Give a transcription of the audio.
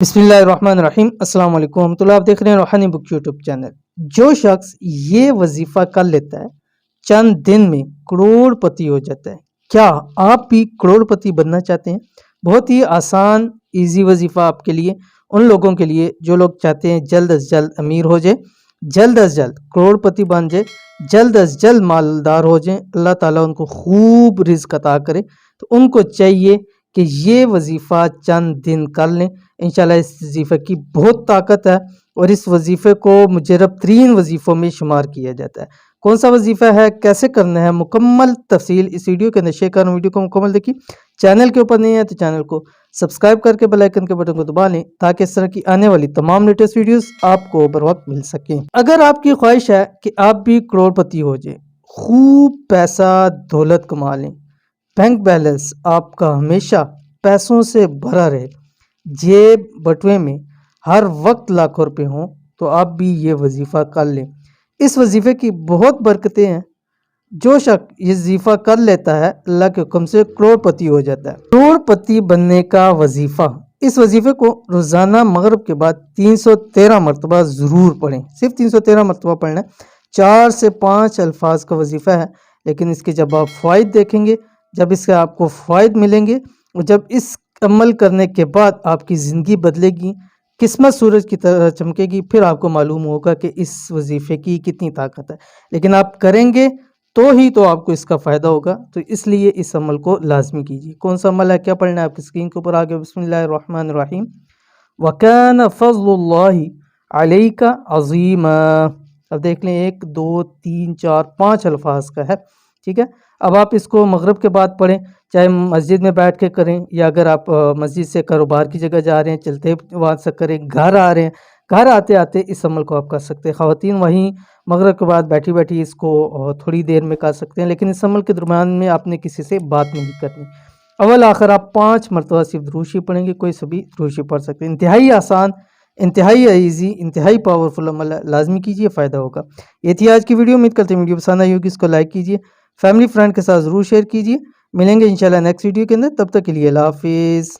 بسم اللہ الرحمن الرحیم۔ السلام علیکم ورحمۃ اللہ۔ آپ دیکھ رہے ہیں روحانی بک یوٹیوب چینل۔ جو شخص یہ وظیفہ کر لیتا ہے چند دن میں کروڑ پتی ہو جاتا ہے۔ کیا آپ بھی کروڑ پتی بننا چاہتے ہیں؟ بہت ہی آسان ایزی وظیفہ آپ کے لیے، ان لوگوں کے لیے جو لوگ چاہتے ہیں جلد از جلد امیر ہو جائے، جلد از جلد کروڑ پتی بن جائے، جلد از جلد مالدار ہو جائیں، اللہ تعالیٰ ان کو خوب رزق عطا کرے، تو ان کو چاہیے کہ یہ وظیفہ چند دن کر لیں۔ انشاءاللہ اس وظیفے کی بہت طاقت ہے اور اس وظیفے کو مجرب ترین وظیفوں میں شمار کیا جاتا ہے۔ کون سا وظیفہ ہے، کیسے کرنا ہے، مکمل تفصیل اس ویڈیو کے اندر شیئر کروں۔ ویڈیو کو مکمل دیکھیں۔ چینل کے اوپر نہیں ہے تو چینل کو سبسکرائب کر کے بیل آئیکن کے بٹن کو دبا لیں تاکہ اس طرح کی آنے والی تمام لیٹسٹ ویڈیوز آپ کو بر وقت مل سکیں۔ اگر آپ کی خواہش ہے کہ آپ بھی کروڑ پتی ہو جائیں، خوب پیسہ دولت کما لیں، بینک بیلنس آپ کا ہمیشہ پیسوں سے بھرا رہے، جیب بٹوے میں ہر وقت لاکھوں روپے ہوں، تو آپ بھی یہ وظیفہ کر لیں۔ اس وظیفے کی بہت برکتیں ہیں۔ جو شخص یہ وظیفہ کر لیتا ہے اللہ کے حکم سے کروڑ پتی ہو جاتا ہے۔ کروڑ پتی بننے کا وظیفہ، اس وظیفے کو روزانہ مغرب کے بعد 313 مرتبہ ضرور پڑھیں۔ صرف 313 مرتبہ پڑھنا ہے۔ 4 سے 5 الفاظ کا وظیفہ ہے، لیکن اس کے جب آپ فوائد دیکھیں گے، جب اس کے آپ کو فوائد ملیں گے، اور جب اس عمل کرنے کے بعد آپ کی زندگی بدلے گی، قسمت سورج کی طرح چمکے گی، پھر آپ کو معلوم ہوگا کہ اس وظیفے کی کتنی طاقت ہے۔ لیکن آپ کریں گے تو ہی تو آپ کو اس کا فائدہ ہوگا، تو اس لیے اس عمل کو لازمی کیجیے۔ کون سا عمل ہے، کیا پڑھنا ہے، آپ کی اسکرین کے اوپر آگے بسم اللہ الرحمن الرحیم۔ وَكَانَ فَضْلُ اللَّهِ عَلَيْكَ عَظِيمًا۔ اب دیکھ لیں 1 2 3 4 5 الفاظ کا ہے، ٹھیک ہے۔ اب آپ اس کو مغرب کے بعد پڑھیں، چاہے مسجد میں بیٹھ کے کریں، یا اگر آپ مسجد سے کاروبار کی جگہ جا رہے ہیں چلتے وہاں سے کریں، گھر آ رہے ہیں، گھر آتے آتے اس عمل کو آپ کر سکتے ہیں۔ خواتین وہیں مغرب کے بعد بیٹھی بیٹھی اس کو تھوڑی دیر میں کر سکتے ہیں، لیکن اس عمل کے درمیان میں آپ نے کسی سے بات نہیں کرنی۔ اول آخر آپ 5 مرتبہ صرف دروشی پڑھیں گے، کوئی سبھی دروشی پڑھ سکتے ہیں۔ انتہائی آسان، انتہائی ایزی، انتہائی پاورفل عمل ہے، لازمی کیجیے، فائدہ ہوگا۔ یہ تھی آج کی ویڈیو، امید کرتے ہیں ویڈیو پسند آئی ہوگی، اس کو لائک کیجیے، فیملی فرینڈ کے ساتھ ضرور شیئر کیجیے۔ ملیں گے انشاءاللہ نیکسٹ ویڈیو کے اندر، تب تک کے لیے اللہ حافظ۔